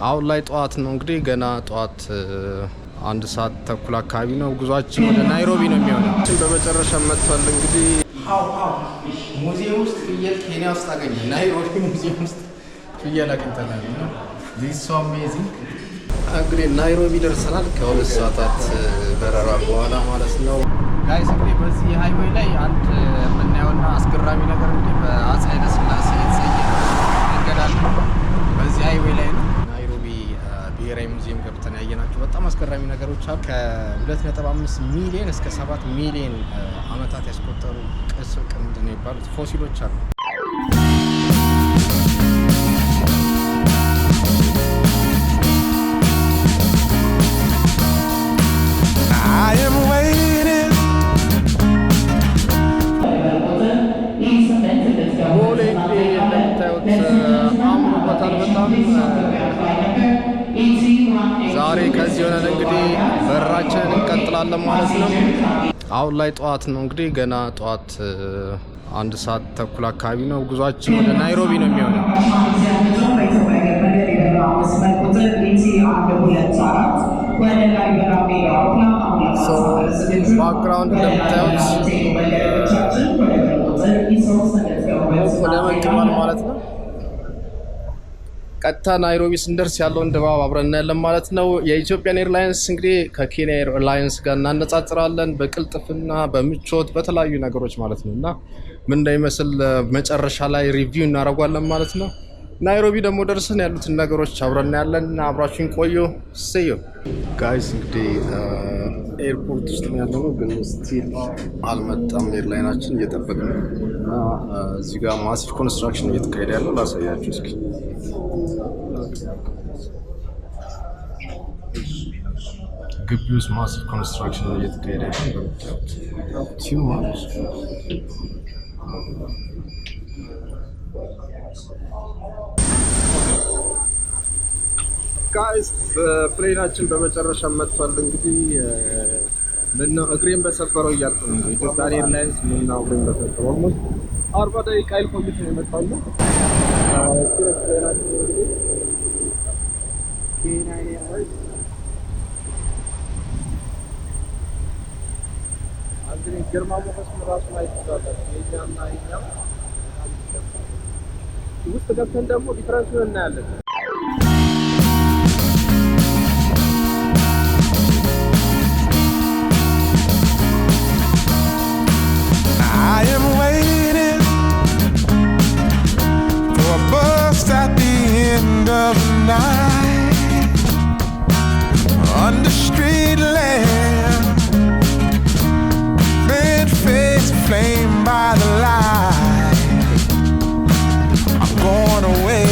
አሁን ላይ ጠዋት ነው እንግዲህ ገና ጠዋት 1:30 አካባቢ ነው። ጉዟችን ወደ ናይሮቢ ነው የሚሆነው። በመጨረሻ መጥቷል እንግዲህ ሙዚየም ውስጥ ፍየል ኬንያ ውስጥ አገኘ። ናይሮቢ ሙዚየም ውስጥ ፍየል አግኝተናል። ዚስ ሶ አሜዚንግ። እንግዲህ ናይሮቢ ደርሰናል ከ2 ሰዓታት በረራ በኋላ ማለት ነው። ጋይስ እንግዲህ በዚህ ሃይዌይ ላይ አንድ የምናየውና አስገራሚ ነገር እንግዲህ በአፄ ኃይለ ሥላሴ የተሰየመ መንገድ አለ። በዚህ ሃይዌይ ላይ ነው ናይሮቢ ብሔራዊ ሙዚየም ገብተን ያየናቸው በጣም አስገራሚ ነገሮች አሉ። ከ2.5 ሚሊዮን እስከ 7 ሚሊዮን ዓመታት ያስቆጠሩ ምንድን ነው የሚባሉት ፎሲሎች አሉ። ቦሌ እንግዲህ እንደምታዩት አምሮበታል በጣም። ዛሬ ከዚህ ሆነን እንግዲህ በራችንን እንቀጥላለን ማለት ነው። አሁን ላይ ጠዋት ነው እንግዲህ ገና ጠዋት 1:30 አካባቢ ነው። ጉዟችን ወደ ናይሮቢ ነው የሚሆነው። ባክግራውንድ እንደምታዩት ወደ መንቅማል ማለት ነው። ቀጥታ ናይሮቢ ስንደርስ ያለውን ድባብ አብረን እናያለን ማለት ነው። የኢትዮጵያን ኤርላይንስ እንግዲህ ከኬንያ ኤርላይንስ ጋር እናነጻጽራለን በቅልጥፍና በምቾት በተለያዩ ነገሮች ማለት ነው። እና ምን እንደሚመስል መጨረሻ ላይ ሪቪው እናደርጓለን ማለት ነው። ናይሮቢ ደግሞ ደርሰን ያሉትን ነገሮች አብረን እናያለን። አብራችሁን ቆዩ። ሰዩ ጋይስ እንግዲህ ኤርፖርት ውስጥ ነው ያለነው፣ ግን ስቲል አልመጣም ኤርላይናችን፣ እየጠበቅን ነው። እና እዚህ ጋር ማሲቭ ኮንስትራክሽን እየተካሄደ ያለው ላሳያችሁ እስኪ። ግቢ ውስጥ ማሲቭ ኮንስትራክሽን እየተካሄደ ያለው ጋይስ ፕሌናችን በመጨረሻ መጥቷል። እንግዲህ ምን ነው እግሬን በሰፈረው እያልኩ ነው። ኢትዮጵያን ኤርላይንስ ምን ነው እግሬን በሰፈረው ኦልሞስት 40 ደቂቃ ይቆይት ነው የመጣው ነው። ፕሌናችን እንግዲህ ኬንያ ኤርላይንስ አንግዲህ ግርማ ሞገስ ራሱ ላይ ተሳተፈ። የኛና የኛው ውስጥ ገብተን ደግሞ ዲፈረንሱን እናያለን። I am waiting for a bus at the end of the night, under street lamp, red face flame by the light. I'm going away.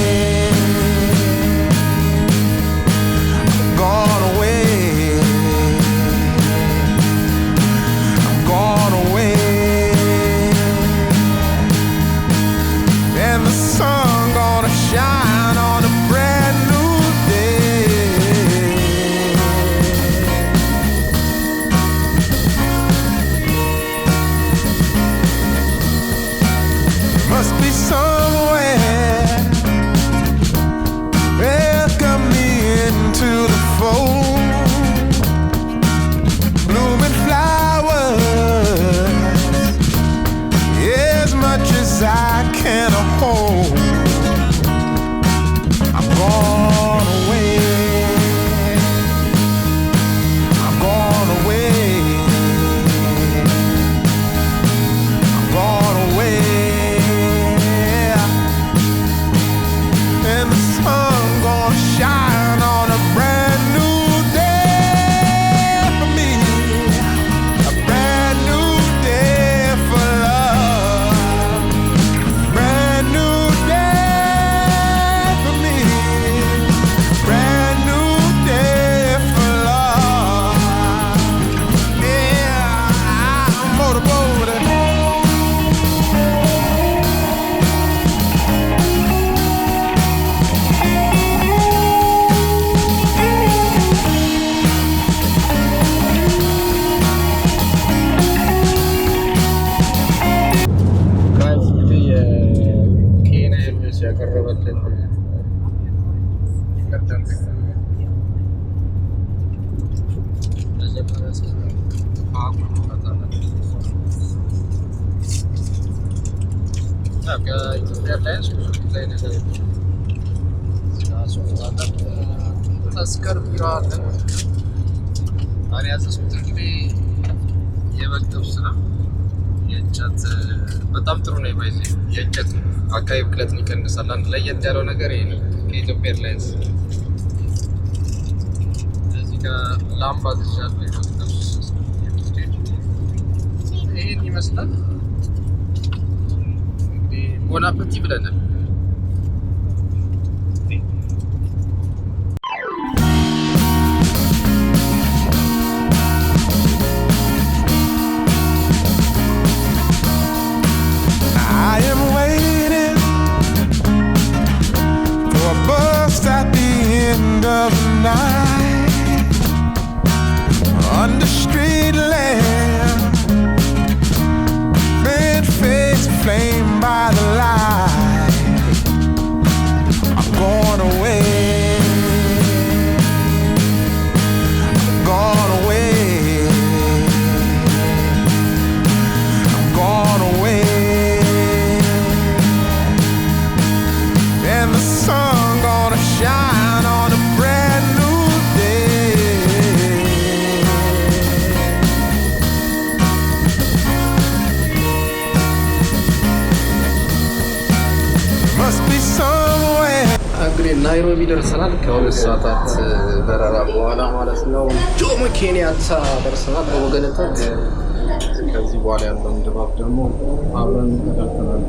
ከኢትዮጵያ ኤርላይንስ ብዙ ጊዜ ነገር ሶፍት አለ ተስከር ቢራ አለ። እኔ ያዘዝኩት እንግዲህ የበግ ጥብስ ነው። የእንጨት በጣም ጥሩ ነው። ባይዜ የእንጨት አካባቢ ብክለትን ይቀንሳል። አንድ ለየት ያለው ነገር ይሄ ነው ከኢትዮጵያ ኤርላይንስ። እዚህ ጋር ላምባ ትሻለ የበግ ጥብስ ይሄን ይመስላል። እንግዲህ ቦን አፐቲ ብለናል። Under street lamp, bed face flame by the light. I'm going away, gone away, I'm gone away, and the sun gonna shine on a brand new day. Must be somewhere. እንግዲህ ናይሮቢ ደርሰናል። ከሁለት ሰዓታት በረራ በኋላ ማለት ነው። ጆሞ ኬንያታ ደርሰናል በወገነታት። ከዚህ በኋላ ያለውን ድባብ ደግሞ አብረን እንከታተላለን።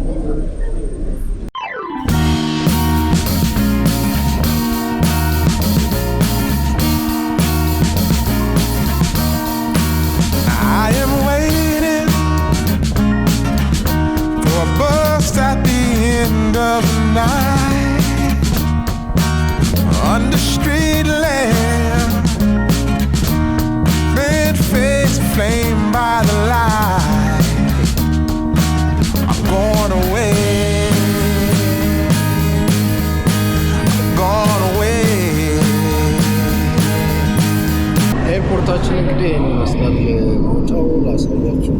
I am waiting for a bus at the end of the night. Under street lamp, bed face flame by the light. I'm going away, gone away. ኤርፖርታችን እንግዲህ ይህን ይመስላል። መውጫው ላሳያችሁ።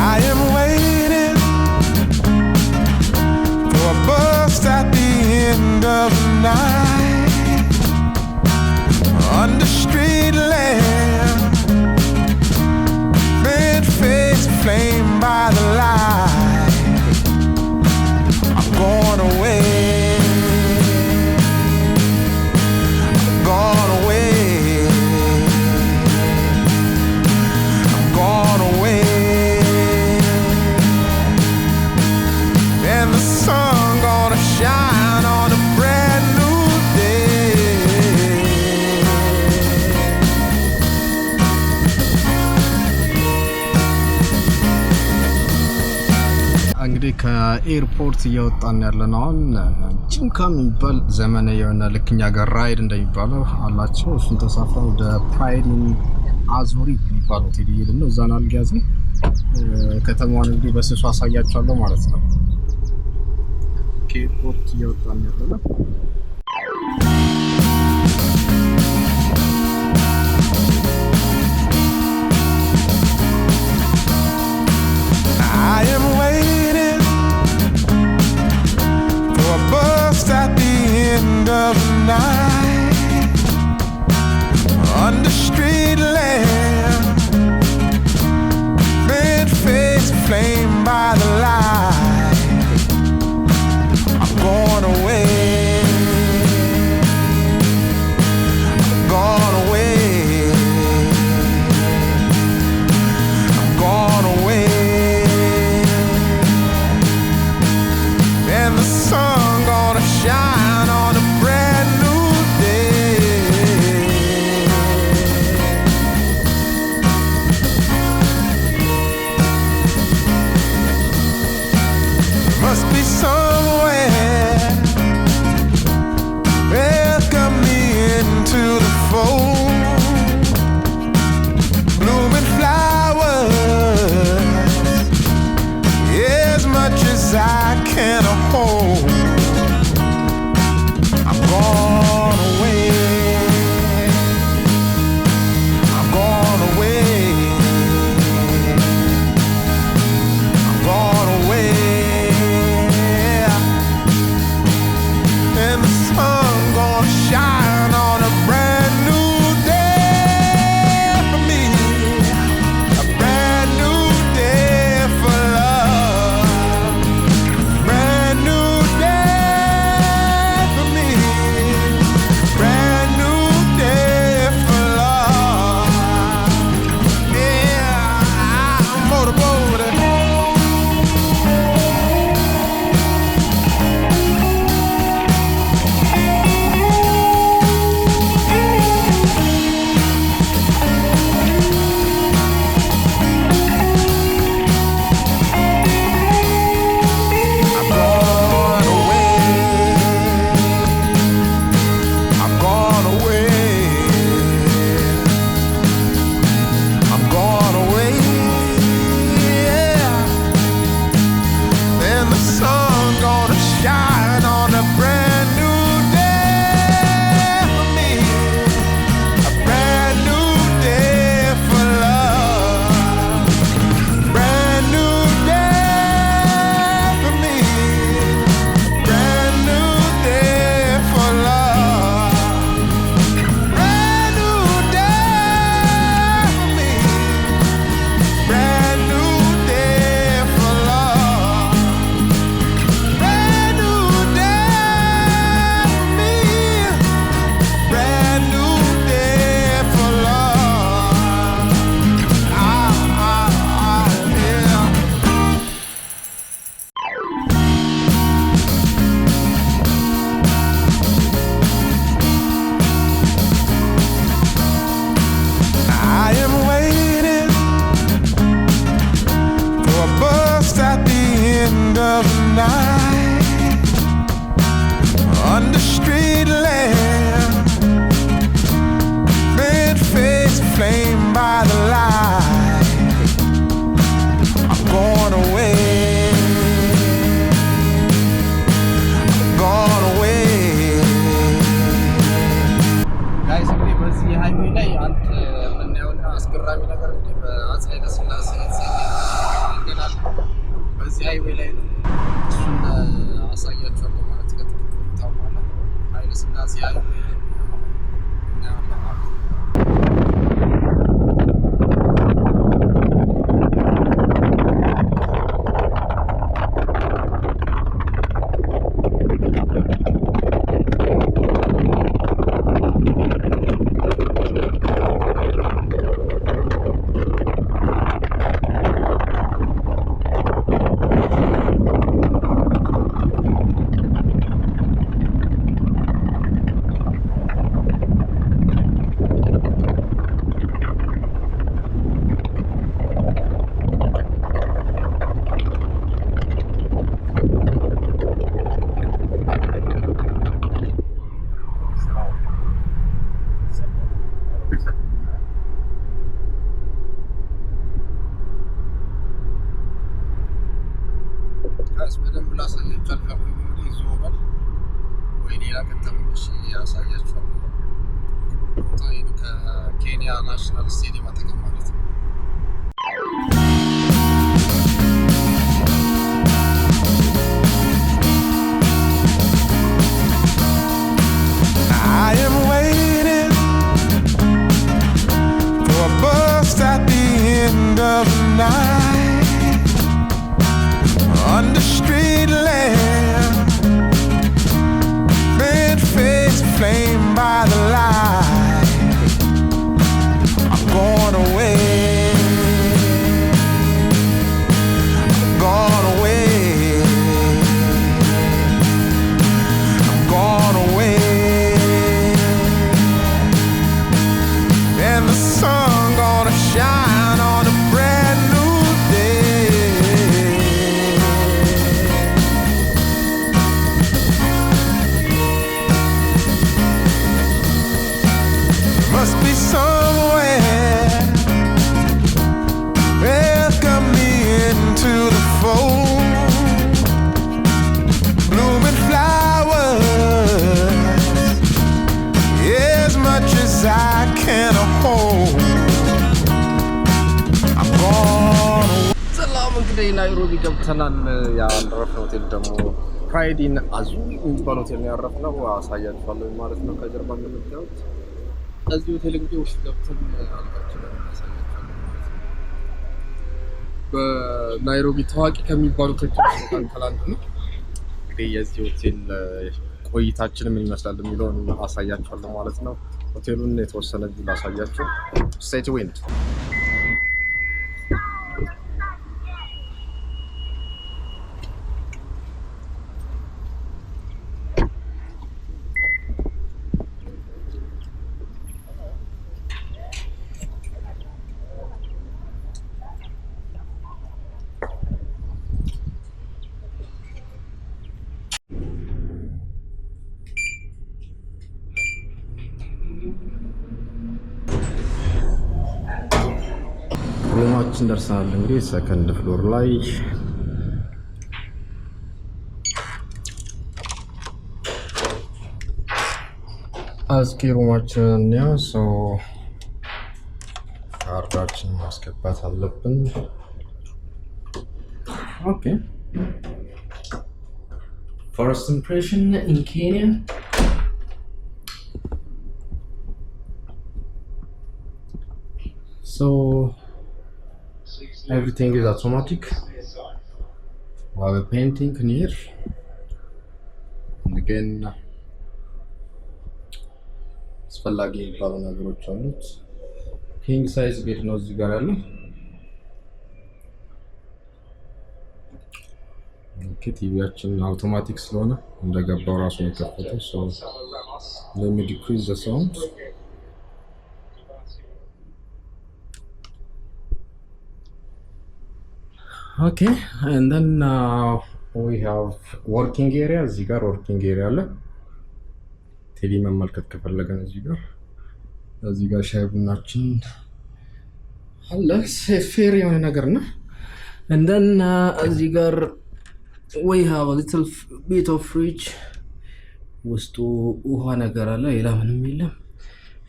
I am waiting for a bus at the end of the night. Under street lamp, bed face flame by the light. I'm going away, gone away, I'm gone away, and the sun gonna shine on a brand new day. እንግዲህ ከኤርፖርት እየወጣን ያለን አሁን ጂንካ የሚባል ዘመናዊ የሆነ ልክ እኛ ጋር ራይድ እንደሚባለው አላቸው። እሱን ተሳፍረን ወደ ፕራይድ አዙሪት የሚባለው ሆቴል እየሄድን ነው። እዛን አልጋዝን ከተማዋን እንግዲህ በስሱ አሳያችኋለሁ ማለት ነው። ከኤርፖርት እየወጣን ያለነው I am waiting for a bus at the end of the night. Under street lamp, bed face flame by the light. I'm going away, gone away, I'm gone away, and the sun gonna shine on a brand new night, under street lamp, bent face flame by the light. I'm going away. ጋይስ እንግዲህ በዚህ ሃይዌይ ላይ አንድ የምናየውና አስገራሚ ነገር እንግዲህ በአፄ ኃይለ ሥላሴ ይገኛል። በዚህ ሃይዌይ ላይ ነው። እሱን አሳያችኋለሁ ማለት ከጥቂት ቆይታ በኋላ ኃይለ ሥላሴ ሃይዌይ እናያለን ማለት ነው። በደንብ ላሳያችሁ አልፈልግም። እንግዲህ ይዞራል ወይ ሌላ ቀን ተመልሼ ያሳያችኋለሁ። ቦታው ከኬንያ ናሽናል ስቴዲየም አጠገብ ማለት ነው። I am waiting for a bus at the end of the night, under street lamp, bent face flame by the light. I'm going away. I'm gone away. I'm gone away. And the sun gonna shine on a brand new day. Must be somewhere welcome me into the fold. Blooming flowers, as much as I can hold. I'm gone. ሰላም እንግዲህ ናይሮቢ ገብተናል። ያረፍነው ሆቴል ደግሞ ፕራይድ ኢን አዙሪ የሚባል ሆቴል ነው ያረፍነው። አሳያችኋለሁ ማለት ነው። ከጀርባ እንደምታዩት እዚህ ሆቴል እንግዲህ ውስጥ ገብተን አልጋችንን አሳያችኋለሁ ማለት ነው። በናይሮቢ ታዋቂ ከሚባሉ ሆቴሎች መካከል አንዱ ነው። እንግዲህ የዚህ ሆቴል ቆይታችን ምን ይመስላል የሚለውን አሳያችኋለሁ ማለት ነው። ሆቴሉን የተወሰነ ቪው ላሳያችሁ። ስቴይ ቲዩንድ። ሩማችን ደርሰናል። እንግዲህ ሰከንድ ፍሎር ላይ እስኪ ሩማችንን ያው ሰው ካርዳችንን ማስገባት አለብን። ኦኬ ፈርስት ኢምፕሬሽን ኢን ኬንያ so everything is automatic. We have a painting here and again አስፈላጊ የሚባሉ ነገሮች አሉት። ኪንግ ሳይዝ ቤት ነው እዚህ ጋር ያለው። ቲቪያችን አውቶማቲክ ስለሆነ እንደገባው ራሱ ነው የከፈተው። so let me decrease the sound. Okay, and then we have working area እዚህ ጋር working area አለ ቲቪ መመልከት ከፈለገን እዚህ ጋር ሻይ ቡናችን አለ ፌር የሆነ ነገር ነው and then እዚህ ጋር we have a little bit of fridge ውስጡ ውሃ ነገር አለ ሌላ ምንም የለም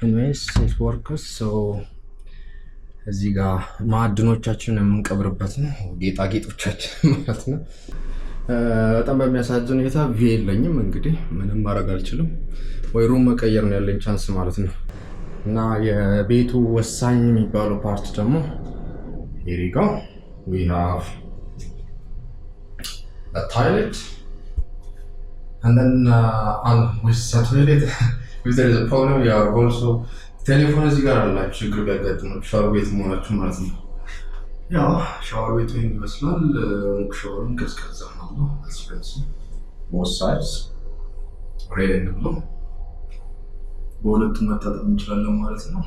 anyways it works so እዚህ ጋር ማዕድኖቻችንን የምንቀብርበት ነው ጌጣጌጦቻችን ማለት ነው በጣም በሚያሳዝን ሁኔታ ቪ የለኝም እንግዲህ ምንም ማድረግ አልችልም ወይ ሩም መቀየር ነው ያለኝ ቻንስ ማለት ነው እና የቤቱ ወሳኝ የሚባለው ፓርት ደግሞ here we go we have a toilet and then with the toilet if there is a problem we are also ቴሌፎን እዚህ ጋር አላችሁ ችግር ቢያጋጥመው ሻወር ቤት መሆናችሁ ማለት ነው ያው ሻወር ቤት ወይም ይመስላል ሻወሩን ቀዝቀዛ ነው አስፈንስ ሞሳይስ ሬድ ነው በሁለቱም መታጠብ እንችላለን ማለት ነው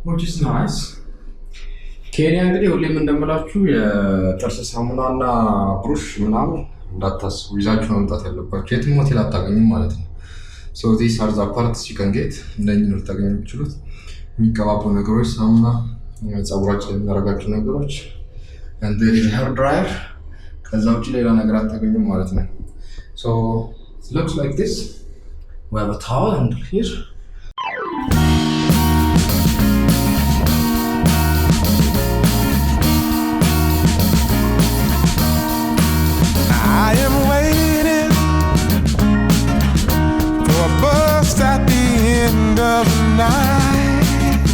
which is nice ኬንያ እንግዲህ ሁሌም እንደምላችሁ የጥርስ ሳሙናና ብሩሽ ምናምን እንዳታስቡ ይዛችሁ መምጣት ያለባችሁ የትም ሆቴል አታገኙም ማለት ነው so these are the parts you can get እንደዚህ ነው ታገኙ የምትችሉት የሚቀባቡ ነገሮች ሳሙና ፀጉራችን የሚያረጋቸው ነገሮች and there is a hair dryer ከዛ ውጪ ሌላ ነገር አታገኙም ማለት ነው so it looks like this we have a towel under here I am waiting for a bus at the end of the night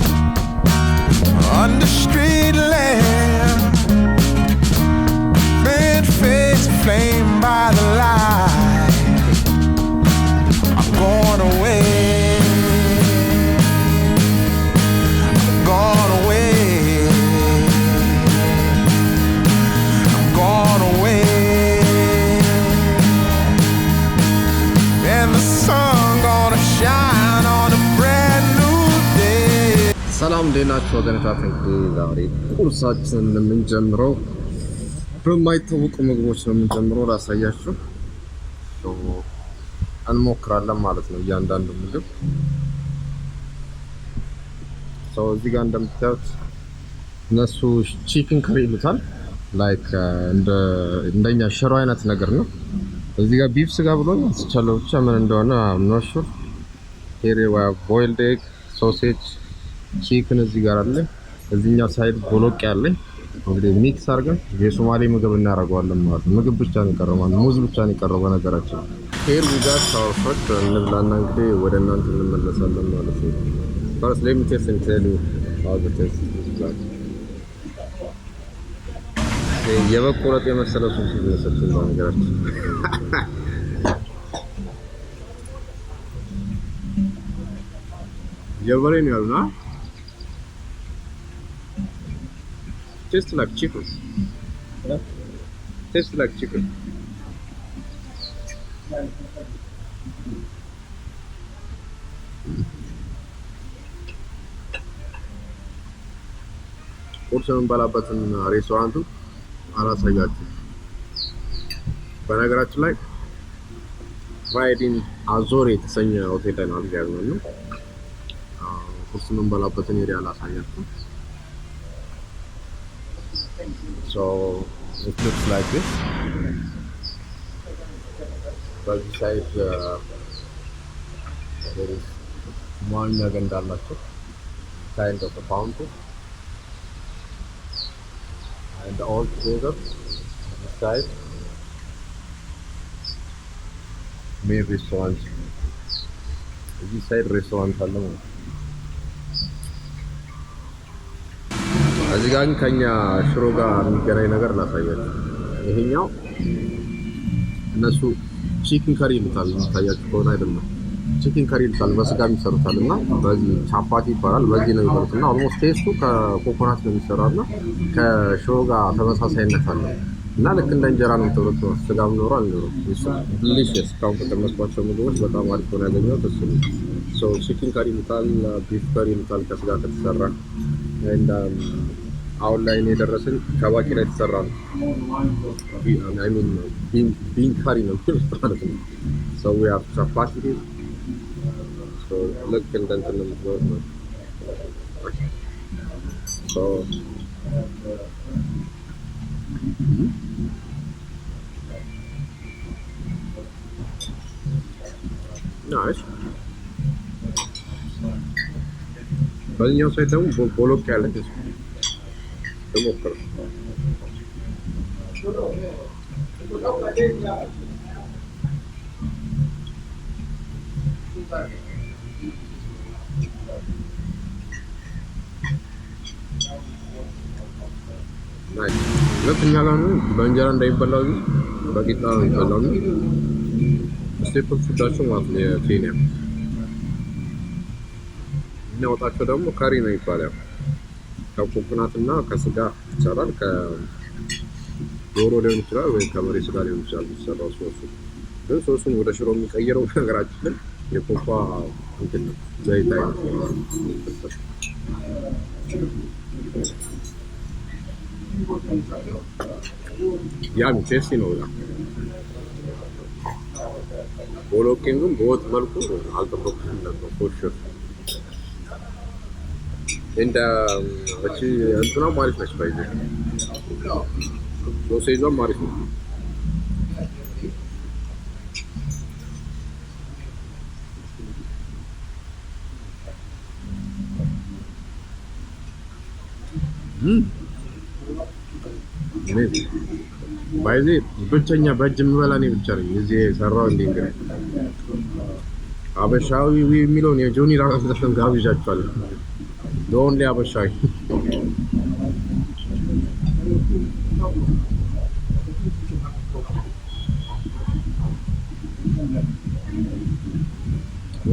under street lamp red face flame by the light I'm going away I'm going away I'm going away and the sun gonna shine on a brand new day ሰላም ዴናችሁ ወገኖቻችን እንግዲህ ዛሬ ቁርሳችንን የምንጀምረው በማይታወቁ ምግቦች ነው የምንጀምረው ላሳያችሁ እንሞክራለን ማለት ነው እያንዳንዱ ምግብ ሰው እዚህ ጋር እንደምታዩት እነሱ ቺክን ከሪ ይሉታል ላይክ እንደኛ ሽሮ አይነት ነገር ነው እዚህ ጋር ቢፍ ስጋ ብሎ አስቻለው ብቻ ምን እንደሆነ I'm not sure here we have boiled egg sausage chicken እዚህ ጋር አለ እዚህኛው ሳይድ ቦሎቄ አለ እንግዲህ ሚክስ አድርገን የሶማሌ ምግብ እናደርገዋለን ማለት ነው ምግብ ብቻ ነው የቀረው ማለት ሙዝ ብቻ ነው የቀረው በነገራችን here we got our food እንብላና እንግዲህ ወደ እናንተ እንመለሳለን ማለት ነው first let me taste and tell you how the taste is like የበቆረጥ የመሰለ ሱስ ይመስላል በነገራችን የበሬ ነው ያሉና tastes like chicken. Yeah. Tastes like chicken. ቁርስ የምንበላበትን ሬስቶራንቱ አላሳያችሁም። በነገራችን ላይ ፍራይዲን አዞሬ የተሰኘ ሆቴል ላይ ነው ያለነው። ቁርስ የምንበላበትን ኤሪያ አላሳያችሁም። So it looks like this. But besides there is one gandalacho kind of a fountain and all together on the side main restaurant this side restaurant alone እዚህ ጋር ከኛ ሽሮ ጋር የሚገናኝ ነገር ላሳያችሁ ይሄኛው እነሱ ቺክን ከሪ ይሉታል ታያችሁ ከሆነ አይደለም ቺክን ከሪ ይሉታል በስጋ የሚሰሩታልና በዚህ ቻፓቲ ይባላል በዚህ ነው የሚሰሩትና ኦልሞስት ቴስቱ ከኮኮናት ነው የሚሰራውና ከሽሮ ጋር ተመሳሳይነት አለው እና ልክ እንደ እንጀራ ነው ተብሎ ስጋም ኖሮ አልኖረም እሱ ዲሊሺየስ ካውንት ከመስኳቸው ምግቦች በጣም አሪፍ ነው ያገኘሁት እሱ ሶ ቺክን ከሪ ይሉታል ቢፍ ከሪ ይሉታል ከስጋ ከተሰራ and አሁን ላይ እኔ የደረሰኝ ከባቄላ የተሰራ ነው። አይ ሚን ቢን ካሪ ነው ማለት ነው። So we have chapati. So ልክ እንደ እንትን ነው የምትበሉት ነው። So nice. በዚህኛው ሳይድ ደግሞ ቦሎቅ ያለ ተሞክሮ ሁለተኛ ላይ ነው በእንጀራ እንዳይበላው በቂጣ ነው የሚበላው ነው። ስቴፕል ፉዳቸው ማለት ነው የኬንያ የሚያወጣቸው ደግሞ ካሪ ነው ይባላል። ከኮኮናትና ከስጋ ይሰራል። ከዶሮ ሊሆን ይችላል ወይም ከበሬ ስጋ ሊሆን ይችላል የሚሰራው ሶሱ። ግን ሶሱን ወደ ሽሮ የሚቀይረው ነገራችን የኮኳ እንትን ነው ዘይት አይነት ያም ቼሲ ነው ያ ቦሎቄን ግን በወጥ መልኩ አልጠበቅኩም ነበር ፎርሹር እንደ እቺ እንትኗ ማለት ነች ባይዘ ሶሴጇ ማለት ነው። ባይዘ ብቸኛ በእጅ የምበላ እኔ ብቻ ነኝ እዚህ የሰራው እንዴ እንግዲህ አበሻዊ የሚለውን የጆኒ ራስ ዘፈን ጋብዣቸዋለሁ። ዶንሊ አበሻዊ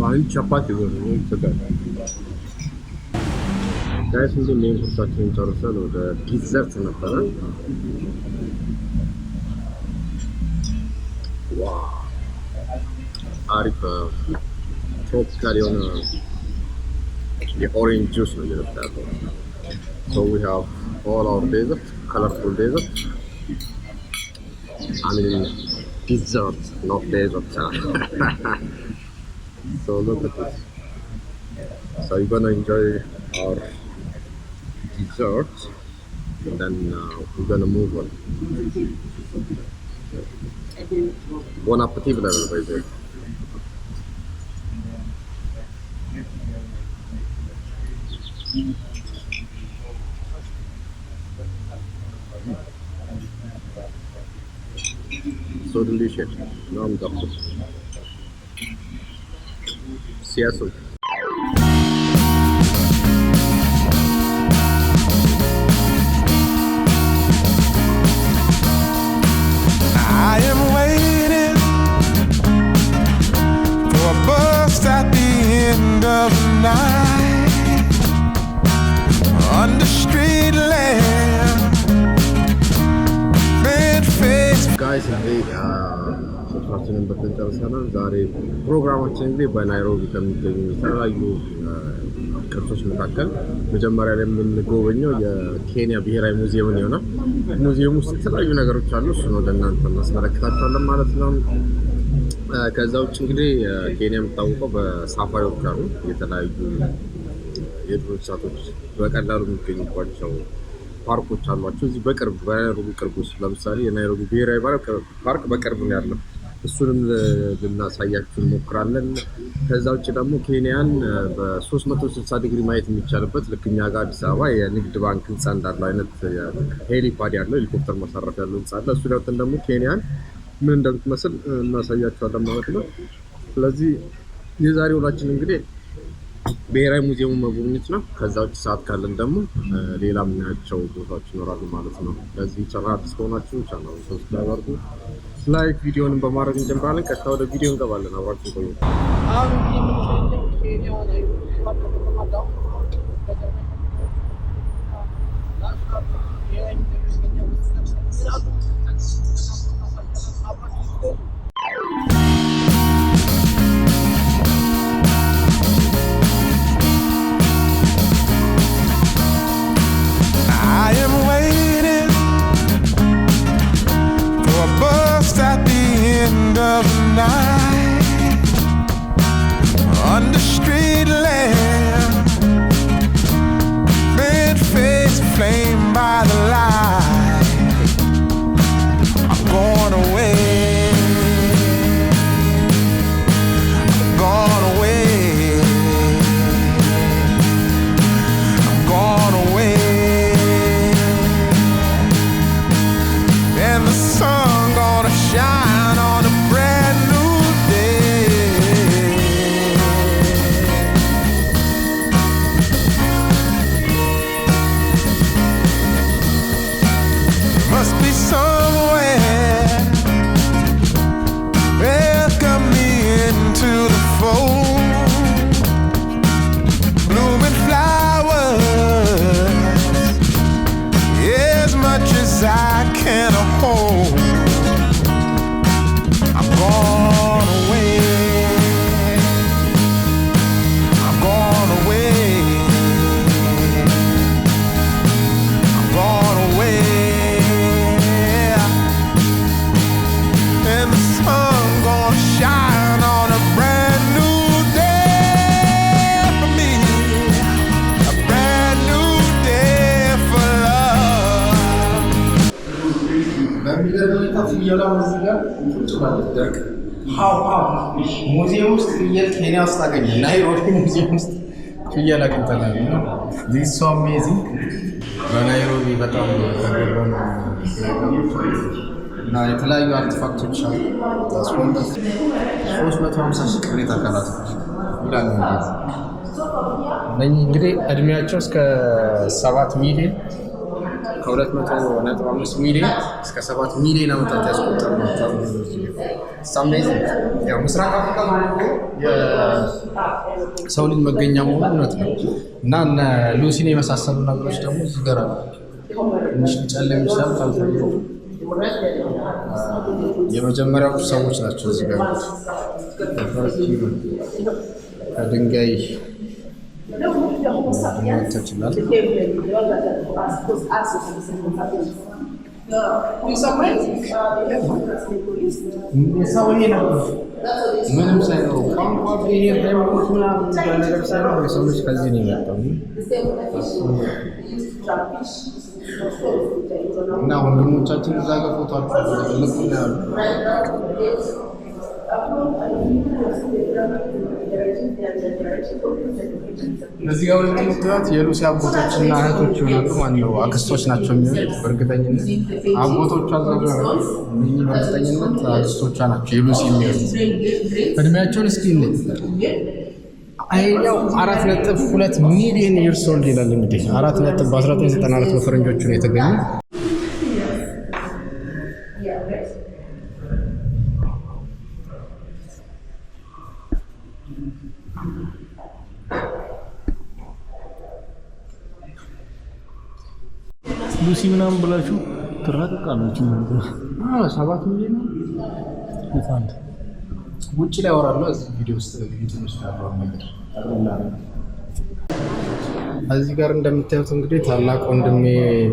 ዋን ቻፓቲ ነው ተጋር ጋይስ እንዴ ሜን ኮርሳችን ጨርሰን ወደ ዲዘርት ነበረ። ዋው አሪፍ ትሮፒካል የሆነ የኦሬንጅ ጁስ ነው የምጠጣው። So we have all our dessert, colorful dessert. I mean dessert, not dessert. So look at this. So you're gonna enjoy our dessert, and then we're gonna move on. Bon appetit, everybody. So delicious. Now I'm done. See you soon. I am waiting for a bus at the end of the night on the street lamp, bed face. Guys, ስራችንን በተንጨርሰናል። ዛሬ ፕሮግራማችን እንግዲህ በናይሮቢ ከሚገኙ የተለያዩ ቅርሶች መካከል መጀመሪያ ላይ የምንጎበኘው የኬንያ ብሔራዊ ሙዚየምን ይሆናል። ሙዚየም ውስጥ የተለያዩ ነገሮች አሉ። እሱን ወደ እናንተ እናስመለክታችኋለን ማለት ነው። ከዛ ውጭ እንግዲህ ኬንያ የምታወቀው በሳፋሪዎች አሉ። የተለያዩ የዱር እንስሳቶች በቀላሉ የሚገኙባቸው ፓርኮች አሏቸው። እዚህ በቅርብ በናይሮቢ ቅርብ ውስጥ ለምሳሌ የናይሮቢ ብሔራዊ ፓርክ በቅርብ ነው ያለው። እሱንም ልናሳያችሁ እንሞክራለን። ከዛ ውጭ ደግሞ ኬንያን በ360 ዲግሪ ማየት የሚቻልበት ልክ እኛ ጋር አዲስ አበባ የንግድ ባንክ ህንፃ እንዳለው አይነት ሄሊፓድ ያለው ሄሊኮፕተር ማሳረፍ ያለው ህንፃ አለ። እሱ ደግሞ ኬንያን ምን እንደምትመስል እናሳያችኋለን ማለት ነው። ስለዚህ የዛሬ ውሏችን እንግዲህ ብሔራዊ ሙዚየሙን መጎብኘት ነው። ከዛ ውጭ ሰዓት ካለን ደግሞ ሌላ የምናያቸው ቦታዎች ይኖራሉ ማለት ነው። ለዚህ ቻናል አዲስ ከሆናችሁ ቻናሉን ሰብስክራይብ አድርጉ። ላይክ ቪዲዮውን በማድረግ እንጀምራለን። ቀጥታ ወደ ቪዲዮ እንገባለን። አብራችሁ ቆዩ። አሁን የምንገኘው ኬንያ ናይሮቢ ፓርክ ከተማዳው I night, under street lamp, red face flame by the light. I'm going away. ሙዚየም ውስጥ ፍየል ኬንያ ውስጥ አገኘ። ናይሮቢ ሙዚየም ውስጥ ፍየል አግኝተናል። ዚስ ሶ አሜዚንግ። በናይሮቢ በጣም ተገርመን እና የተለያዩ አርቲፋክቶች አሉ። 350 ሺህ ቅሪተ አካላቶች ይላል። እነኚህ እንግዲህ እድሜያቸው እስከ 7 ሚሊዮን ከ200.5 ሚሊዮን እስከ 7 ሚሊዮን ዓመታት ያስቆጠሩ ናቸው። ያው ምስራቅ አፍሪካ የሰው ልጅ መገኛ መሆኑ እውነት ነው እና እነ ሉሲን የመሳሰሉ ነገሮች ደግሞ እዚህ ጋር ትንሽ ሊጨልም ይችላል። ካልተለየ የመጀመሪያዎቹ ሰዎች ናቸው። እዚህ ጋር ከድንጋይ ይችላል። ምንም ሳይኖሩ ቋንቋ ብሄር ሃይማኖት ምናምን ነገር ሳይኖር የሰው ልጅ ከዚህ ነው የመጣው እና ወንድሞቻችን እዛ ጋር ፎቶአቸው ልክ ነው ያሉ እነዚህ ጋር ሁለት ምክንያት የሉሲ አጎቶችና እህቶች ይሆናሉ። ማነው አክስቶች ናቸው የሚሆኑት በእርግጠኝነት። አጎቶቿ አዛጋ እነኚህ በእርግጠኝነት አክስቶቿ ናቸው የሉሲ የሚሆኑት። እድሜያቸውን እስኪ አይኛው 4.2 ሚሊዮን ይርስ ኦልድ ይላል። እንግዲህ 4.1994 በፈረንጆቹ ነው የተገኘው። ሉሲ ምናምን ብላችሁ ትራቀቃላችሁ። 7 ሚሊዮን ይፋንድ ውጭ ላይ አወራለሁ። እዚህ ቪዲዮ ውስጥ እንትንስ ያለው ነገር እዚህ ጋር እንደምታዩት እንግዲህ ታላቅ ወንድሜ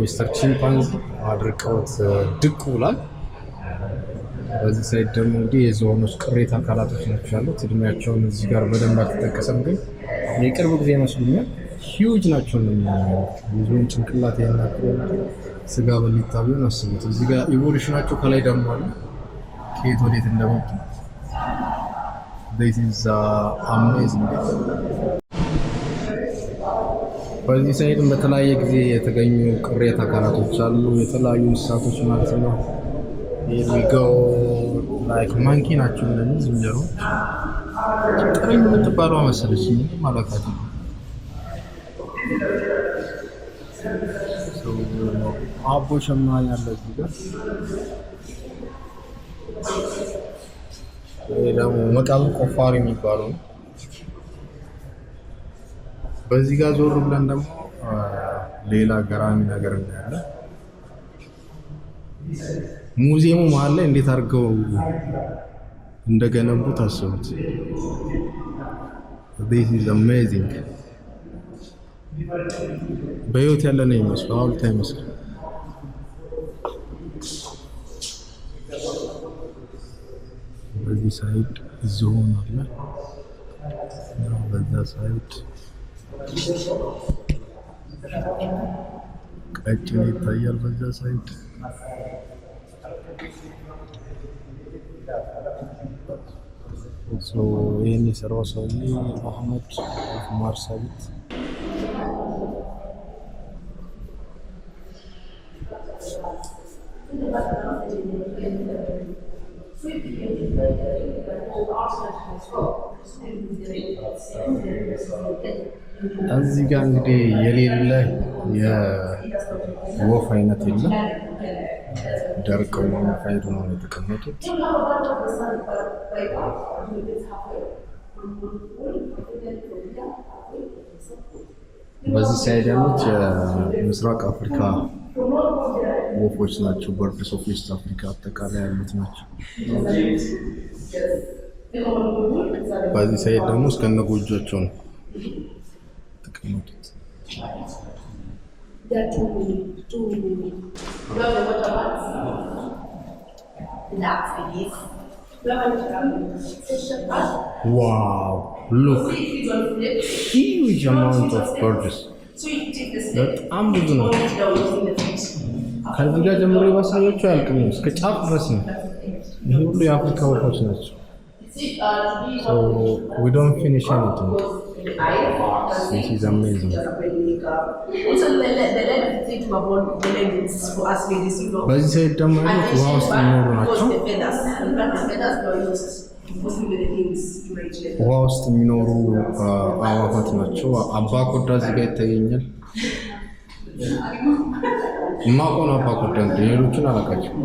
ሚስተር ቺምፓንዚ አድርቀውት ድቅ ብሏል። በዚህ ሳይድ ደግሞ እንግዲህ የዝሆኖች ቅሪተ አካላቶች ናቸው ያሉት። እድሜያቸውን እዚህ ጋር በደንብ አልተጠቀሰም፣ ግን የቅርብ ጊዜ ይመስሉኛል። ሂውጅ ናቸው ነው የዝሆን ጭንቅላት ያላቸው ስጋ በሊታ ቢሆን አስቡት። እዚህ ጋር ኢቮሉሽናቸው ከላይ ደግሞ አለ ከየት ወዴት እንደመጡ this is amazing። በዚህ ሳይድም በተለያየ ጊዜ የተገኙ ቅሪተ አካላቶች አሉ፣ የተለያዩ እንስሳቶች ማለት ነው። here we go like monkey ናቸው እንደዚህ ዝንጀሮ ጥሬም የምትባለው መሰለች ማለት ነው። አቦ ሸማ ያለ እዚህ ጋር ደግሞ መቃብር ቆፋሪ የሚባለው ነው። በዚህ ጋር ዞር ብለን ደግሞ ሌላ ገራሚ ነገር እናያለን። ሙዚየሙ መሀል ላይ እንዴት አድርገው እንደገነቡ ታስቡት። this is amazing። በህይወት ያለ ነው የሚመስለው፣ ሐውልት አይመስልም። በዚህ ሳይድ ዞን አለ። በዛ ሳይድ ቀጭኔ ይታያል። በዛ ሳይድ ይህን የሰራው ሰውዬ አህመድ ማርሳቢት እዚህ ጋር እንግዲህ የሌለ የወፍ አይነት የለም። ደርቀው ፋይዱ ነው የተቀመጡት። በዚህ ሳይድ ያሉት የምስራቅ አፍሪካ ወፎች ናቸው። በርድስ ኦፍ ኢስት አፍሪካ አጠቃላይ ያሉት ናቸው። በዚህ ሳይድ ደግሞ እስከነ ጎጆቸው ነው የተቀመጡት። ዋው ሉክ ሂውጅ አማውንት ኦፍ በርድስ በጣም ብዙ ነው። ከዚህ ጋር ጀምሮ ባሳያችሁ አያልቅም፣ እስከ ጫፍ ድረስ ነው። ይሄ ሁሉ የአፍሪካ ወፎች ናቸው። So we don't finish anything. This is amazing. በዚህ ሳይድ ደግሞ ያሉት ውሃ ውስጥ የሚኖሩ ናቸው። ውሃ ውስጥ የሚኖሩ አዕዋፋት ናቸው። አባኮዳ እዚህ ጋር ይታየኛል። የማውቀውን አባኮዳ እንግዲህ ሌሎቹን አላውቃቸውም።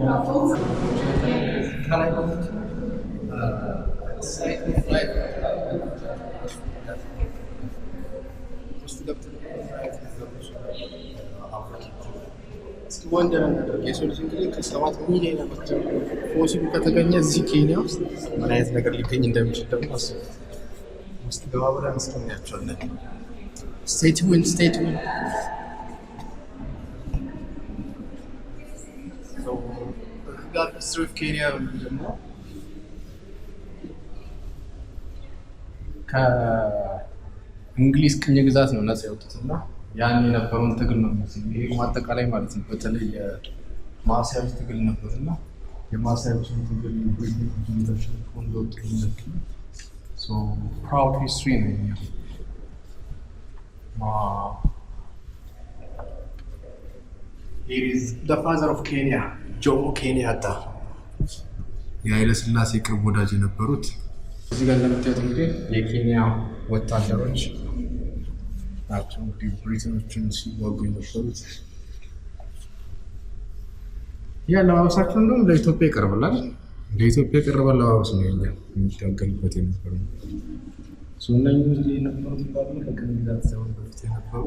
ወንደር ነገር የሰው ልጅ እንግዲህ ከ7 ሚሊዮን ዓመት ጀምሮ ፎሲሉ ከተገኘ እዚህ ኬንያ ውስጥ ምን አይነት ነገር ሊገኝ እንደሚችል ደግሞ አስቡ። ውስጥ ገባ ብለን እስከምናያቸዋለን። ስቴት ዊን ጋር ሂስትሪ ኦፍ ኬንያ ደግሞ ከእንግሊዝ ቅኝ ግዛት ነው ነፃ የወጡትና ያን የነበረውን ትግል ነው የሚመስለው። ይሄ አጠቃላይ ማለት ነው። በተለይ የማሳዮች ትግል ነበርና የማሳዮችን ትግል ፕራውድ ሂስትሪ ነው የሚለው። Here is the father of Kenya, Jomo Kenyatta. የኃይለ ሥላሴ ቅርብ ወዳጅ የነበሩት እዚህ ጋር እንደምታዩት እንግዲህ የኬንያ ወታደሮች ናቸው። እንግዲህ ብሪታኖችን ሲዋጉ የነበሩት አለባበሳቸው እንደውም ለኢትዮጵያ ይቀርባል። ለኢትዮጵያ የቀረበ አለባበስ ነው የኛ የሚታገልበት የነበረው። እነኝህ እንግዲህ የነበሩት ባሉ ከቅኝ ግዛት ዘመን በፊት የነበሩ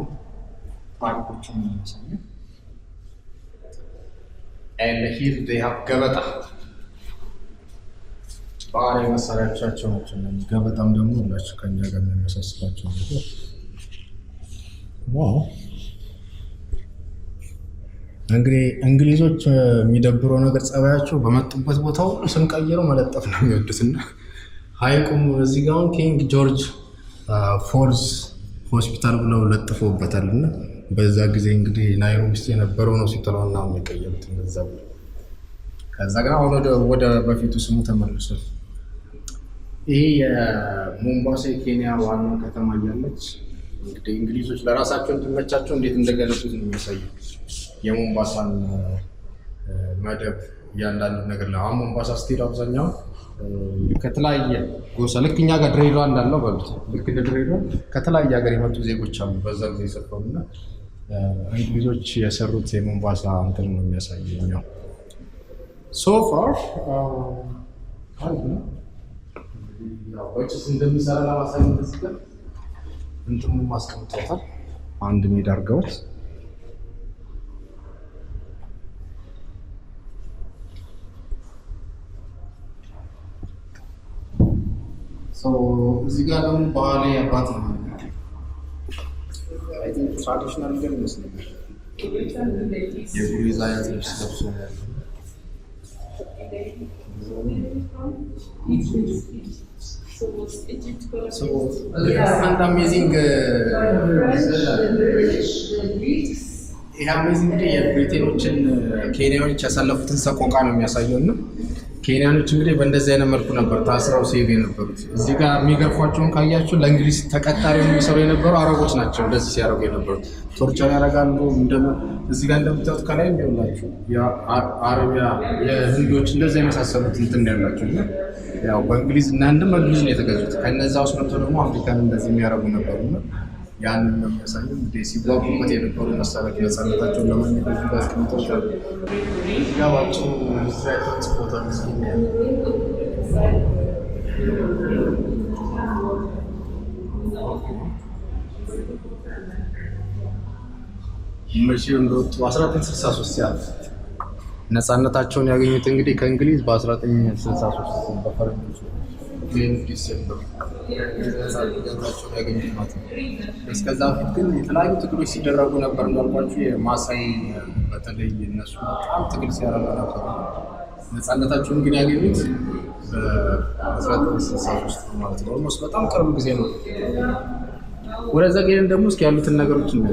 ታሪኮችን የሚያሳየው and here they have ገበጣ ባህላዊ መሳሪያዎቻቸው ናቸው። ገበጣም ደግሞ ሁላችሁ ከኛ ጋር የሚመሳሰላቸው ነገር ዋው። እንግዲህ እንግሊዞች የሚደብረው ነገር ጸባያቸው በመጡበት ቦታ ሁሉ ስንቀይረው መለጠፍ ነው የሚወዱትና ሀይቁም እዚህ ጋር አሁን ኪንግ ጆርጅ ፎርዝ ሆስፒታል ብለው ለጥፈውበታልና በዛ ጊዜ እንግዲህ ናይሮቢ ውስጥ የነበረው ነው ሲጥለውና የሚቀየሩት እንደዛ ብለው ከዛ ግን አሁን ወደ በፊቱ ስሙ ተመልሷል። ይሄ የሞምባሳ የኬንያ ዋና ከተማ እያለች እንግዲህ እንግሊዞች ለራሳቸው እንዲመቻቸው እንዴት እንደገለጹት ነው የሚያሳየው። የሞምባሳን መደብ እያንዳንዱ ነገር ላይ አሁን ሞምባሳ ስቴት አብዛኛው ከተለያየ ጎሳ ልክ እኛ ጋር ድሬዳዋ እንዳለው በሉት ልክ እንደ ድሬዳዋ ከተለያየ ሀገር የመጡ ዜጎች አሉ። በዛ ጊዜ የሰፈሩና እንግሊዞች የሰሩት የሞምባሳ እንትን ነው የሚያሳየው። So far, አሪፍ ነው። ወጭስ እንደሚሰራ ለማሳየት ተስከ እንትም ማስቀምጠዋል። አንድ ሜዳ አድርገውት እዚህ ጋር ደግሞ ባህላዊ አባት ነው። አይ ቲንክ ትራዲሽናል ነገር ይመስለኛል። የጉሪዛ አይነት ልብስ ለብሶ ነው ያለው። and amazing ይሄ አሜዚንግ እንግዲህ የብሪቴኖችን ኬንያኖች ያሳለፉትን ሰቆቃ ነው የሚያሳየው እና ኬንያኖች እንግዲህ በእንደዚህ አይነት መልኩ ነበር ታስረው ሴቭ የነበሩት። እዚህ ጋር የሚገርፏቸውን ካያችሁ ለእንግሊዝ ተቀጣሪ የሚሰሩ የነበሩ አረቦች ናቸው እንደዚህ ሲያደርጉ የነበሩት። ቶርቸር ያደርጋሉ። እዚህ ጋር እንደምታዩት ከላይ የሚሆናችሁ የአረቢያ የህንዶች እንደዚህ የመሳሰሉት እንትን ያላቸው እና ያው በእንግሊዝ እና አንድም በእንግሊዝ ነው የተገዙት። ከነዛ ውስጥ መጥቶ ደግሞ አፍሪካን እንደዚህ የሚያደርጉ ነበሩና ያንን ነው የሚያሳየው። እንግዲህ ሲጓጉበት የነበሩ መሳሪያዎች ነፃነታቸውን ለማግኘት እዚህ ጋር አስቀምጠውታል። ያዋቸው ስትራይቶች ፎቶ ምስኪን መቼ እንደወጡ 1963 ያለ ነፃነታቸውን ያገኙት እንግዲህ ከእንግሊዝ በ1963 በፈረንጆች ዲሴምበር ነፃነታቸውን ያገኙት ማለት ነው። እስከዛ በፊት ግን የተለያዩ ትግሎች ሲደረጉ ነበር። እንዳልኳችሁ የማሳይ በተለይ እነሱ በጣም ትግል ሲያደርጉ ነበር። ነፃነታቸውን ግን ያገኙት በ1963 ማለት ነው። ኦልሞስት በጣም ቅርብ ጊዜ ነው። ወደዛ ግን ደግሞ እስኪ ያሉትን ነገሮች ነው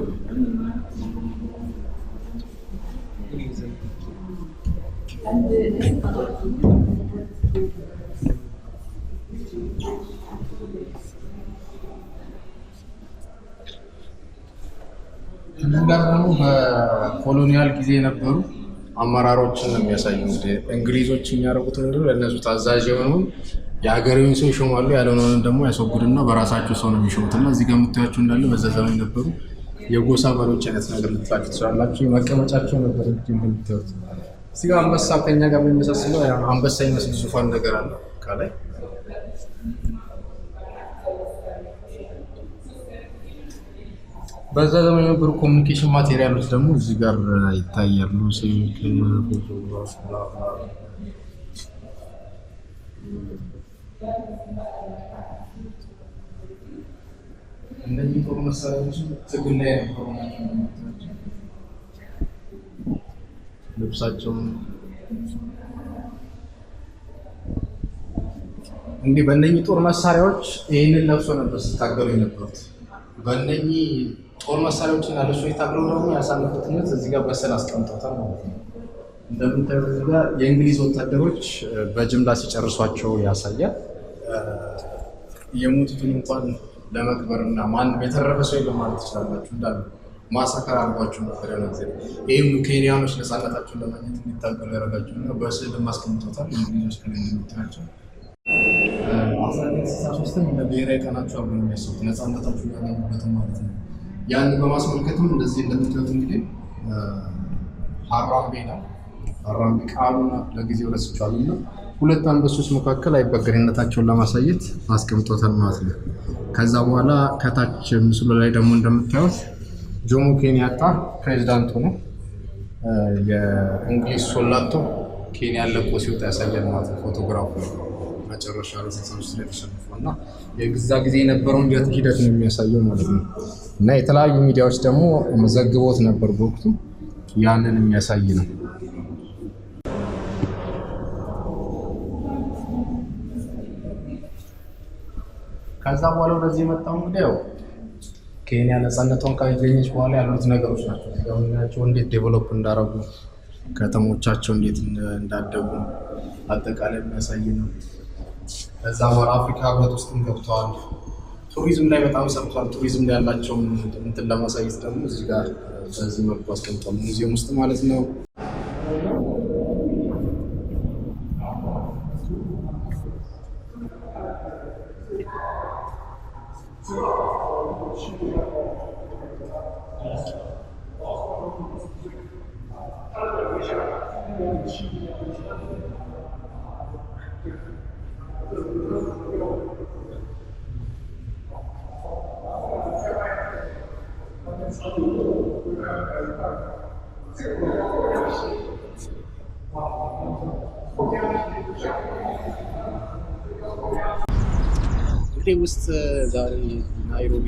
ደግሞ በኮሎኒያል ጊዜ የነበሩ አመራሮችን ነው የሚያሳየው። እንግሊዞች የሚያደርጉት ነገር ለእነሱ ታዛዥ የሆነውን የሀገሬውን ሰው ይሾማሉ፣ ያልሆነውን ደግሞ ያስወግዱና በራሳቸው ሰው ነው የሚሾሙትና እዚህ ጋር የምታያቸው እንዳለ በዛ ዘመን ነበሩ የጎሳ መሪዎች አይነት ነገር ልትላችሁ ትችላላችሁ። መቀመጫቸው ነበር እንግዲህ እንደምታዩት። እዚህ ጋር አንበሳ ከኛ ጋር የሚመሳሰለው አንበሳ ይመስል ዙፋን ነገር አለ ከላይ። በዛ ዘመን የነበሩ ኮሚኒኬሽን ማቴሪያሎች ደግሞ እዚህ ጋር ይታያሉ። ስልክ፣ ፎቶግራፍ፣ እነዚህ ጦር መሳሪያዎች ትግል ላይ ነበሩ። ልብሳቸውም እንዲህ በእነኚህ ጦር መሳሪያዎች ይህንን ለብሶ ነበር ሲታገሉ የነበሩት። በእነኚህ ጦር መሳሪያዎችን አለሱ የታገሉ ደግሞ ያሳለፉት ህይወት እዚህ ጋር በስዕል አስቀምጠውታል ማለት ነው። እንደምታዩት እዚህ ጋር የእንግሊዝ ወታደሮች በጅምላ ሲጨርሷቸው ያሳያል። የሞቱትን እንኳን ለመቅበርና ማንም የተረፈ ሰው የለም ማለት ትችላላችሁ። እንዳሉ ማሳከር አድርጓቸው ነበር ያለ ጊዜ። ይህም ኬንያኖች ነፃነታቸውን ለማግኘት እንዲታገሉ ያደረጋቸው እና በስዕል ማስቀምጠውታል። እንግሊዞች ከላይ እንደምታያቸው 1963 ብሔራዊ ቀናቸው አብሮ ነው የሚያስቡት ነፃነታቸውን ያገኙበትን ማለት ነው። ያንን በማስመልከትም እንደዚህ እንደምታዩት እንግዲህ ሀራምቤ ነው። ሀራምቤ ቃሉና ለጊዜው ረስቻለሁ እና ሁለት አንበሶች መካከል አይበገሬነታቸውን ለማሳየት አስቀምጦታል ማለት ነው። ከዛ በኋላ ከታች ምስሉ ላይ ደግሞ እንደምታዩት ጆሞ ኬንያታ ፕሬዚዳንቱ ነው። የእንግሊዝ ሶላቶ ኬንያ ለቆ ሲወጣ ያሳያል ማለት ነው። ፎቶግራፉ መጨረሻ ላይ 63 ላይ ተሸንፏል እና የግዛ ጊዜ የነበረውን ሂደት ነው የሚያሳየው ማለት ነው። እና የተለያዩ ሚዲያዎች ደግሞ መዘግቦት ነበር በወቅቱ ያንን የሚያሳይ ነው። ከዛ በኋላ ወደዚህ የመጣው እንግዲህ ያው ኬንያ ነፃነቷን ካገኘች በኋላ ያሉት ነገሮች ናቸው። ያው እንዴት ዴቨሎፕ እንዳደረጉ ከተሞቻቸው እንዴት እንዳደጉ አጠቃላይ የሚያሳይ ነው። ከዛ በኋላ አፍሪካ ህብረት ውስጥም ገብተዋል። ቱሪዝም ላይ በጣም ሰርቷል። ቱሪዝም ላይ ያላቸውን እንትን ለማሳየት ደግሞ እዚህ ጋር በዚህ መልኩ አስቀምጧል፣ ሙዚየም ውስጥ ማለት ነው። እንግዲህ ውስጥ ዛሬ ናይሮቢ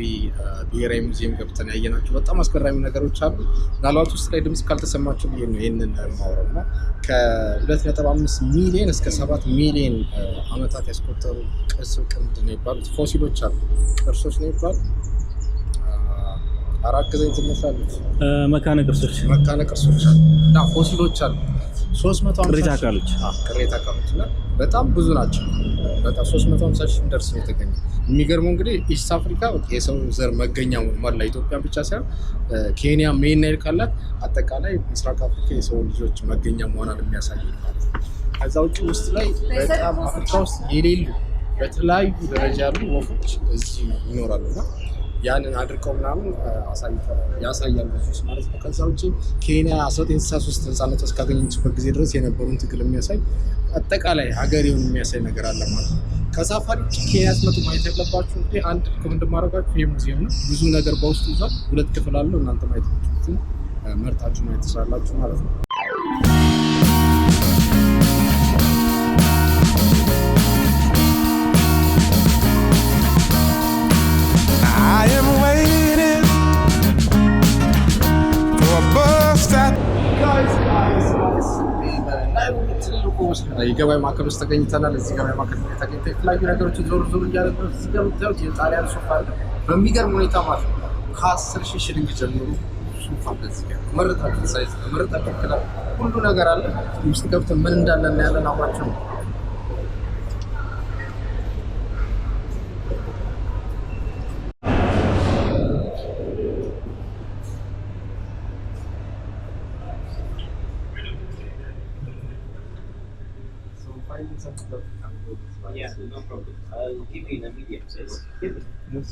ብሔራዊ ሙዚየም ገብተን ያየናቸው በጣም አስገራሚ ነገሮች አሉ። ምናልባት ውስጥ ላይ ድምፅ ካልተሰማቸው ብዬ ነው ይህንን ማውራው እና ከ2.5 ሚሊዮን እስከ 7 ሚሊዮን ዓመታት ያስቆጠሩ ቅርምድ ነው የሚባሉት ፎሲሎች አሉ። ቅርሶች ነው የሚባሉት። አራት ጊዜ ትነሳለች መካነ ቅርሶች አሉ እና ፎሲሎች አሉ 350 ቅሪተ አካሎች እና በጣም ብዙ ናቸው። በጣም 350 ሺህ ደርስ ነው የተገኘ። የሚገርመው እንግዲህ ኢስት አፍሪካ የሰው ዘር መገኛ መላ ኢትዮጵያ ብቻ ሳይሆን ኬንያ ሜን ናይል ካላት አጠቃላይ ምስራቅ አፍሪካ የሰው ልጆች መገኛ መሆኗን የሚያሳይ ማለት ነው። ከዛ ውጭ ውስጥ ላይ በጣም አፍሪካ ውስጥ የሌሉ በተለያዩ ደረጃ ያሉ ወፎች እዚህ ይኖራሉ እና ያንን አድርቀው ምናምን ያሳያሉ ማለት ነው። ከዛ ውጭ ኬንያ 1963 ነፃነት እስካገኘችበት ጊዜ ድረስ የነበሩን ትግል የሚያሳይ አጠቃላይ ሀገሬውን የሚያሳይ ነገር አለ ማለት ነው። ከሳፋሪ ኬንያ ስትመጡ ማየት ያለባችሁ እንግዲህ አንድ እንደማደርጋችሁ ይህ ሙዚየም ነው። ብዙ ነገር በውስጡ ይዟል። 2 ክፍል አለው። እናንተ ማየት የምትችሉትን መርጣችሁ ማየት ትችላላችሁ ማለት ነው። I am waiting for a bus stop. የገበያ ማዕከል ውስጥ ተገኝተናል። እዚህ ገበያ ማዕከል ተገኝተን የተለያዩ ነገሮችን ዞር እያለ ነው። እዚህ ጋር የምታዩት የጣሊያን ሶፋ አለ በሚገርም ሁኔታ ማለት ነው። ከ10,000 ሽልንግ ጀምሮ ሶፋ በዚህ ጋር መረጣችሁ ሳይዝ መረጣችሁ ክላል ሁሉ ነገር አለ። ውስጥ ገብተን ምን እንዳለ እናያለን። አብራችሁ ነው። Yeah, no problem. I'll give you in a medium size. Yes.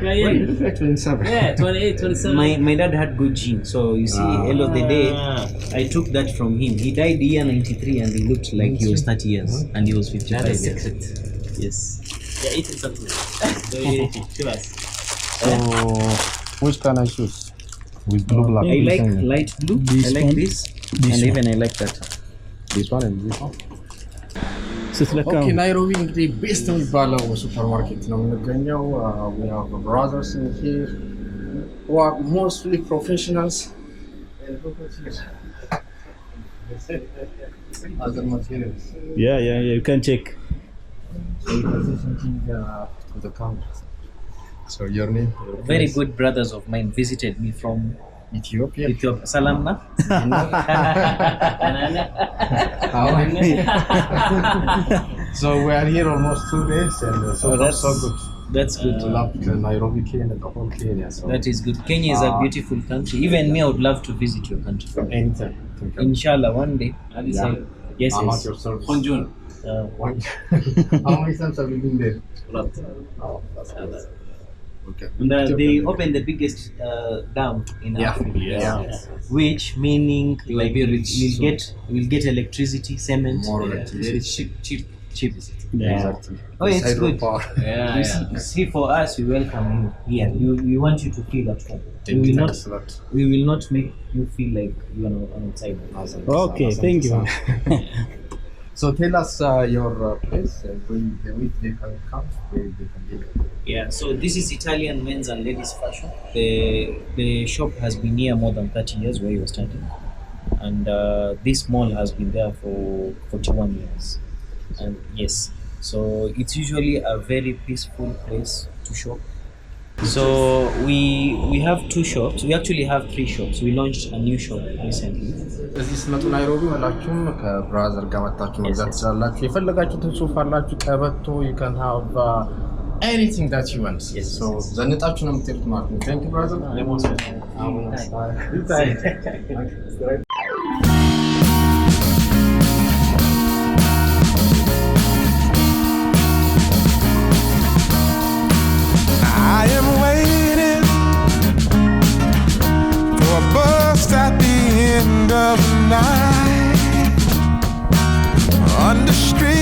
Yeah, 27. Yeah, 28, 27. My dad had good genes, so you see, end of the day, I took that from him. He died year 93 and he looked like he was 30 years and he was 55 years. Yes. Yeah, eat something. Show us. Which can I choose? With blue black. I like light blue. I like this and even I like that. This one and this one. ስትለካው ናይሮቢ እንግዲህ ቤስት የሚባለው ሱፐር ማርኬት ነው የምንገኘው። we have brothers in here who are mostly professionals other materials. Yeah, you can check. To the counter. So your name? Very good brothers of mine visited me from Ethiopia. Salam na? So we are here almost 2 days and so that's so good. That's good. I love Nairobi, Kenya, the whole Kenya. So. That is good. Kenya is a beautiful country. Even me, I would love to visit your country. Anytime. Inshallah, one day. Yeah. Yes, How yes. much your service? On June. How many times have you been there? Oh, that's good. Okay. And they opened the biggest dam in Africa. Yes. Which meaning You will be rich we'll get electricity, cement, More electricity. very cheap. Yeah. Exactly. Oh, it's Hydro good. power. See, for us, we welcome you here. We want you to feel at home. Thanks a lot. We will not make you feel like you are outside. Okay, thank you. So tell us your place, when they can come, they can get it. Yeah, so this is Italian men's and ladies fashion. The shop has been here more than 30 years where you were starting. And this mall has been there for 41 years. And yes, so it's usually a very peaceful place to shop. So we have 2 shops. We actually have 3 shops. We launched a new shop recently. እዚህ ስትመጡ ናይሮቢ ሁላችሁም ከብራዘር ጋር መጣችሁ መግዛት ትችላላችሁ። የፈለጋችሁትን ሱፍ አላችሁ፣ ቀበቶ you can have anything that you want. Yes. So ዘንጣችሁ ነው የምትሄዱት ማለት ነው። Thank you brother. I am waiting for a bus at the end of the night under street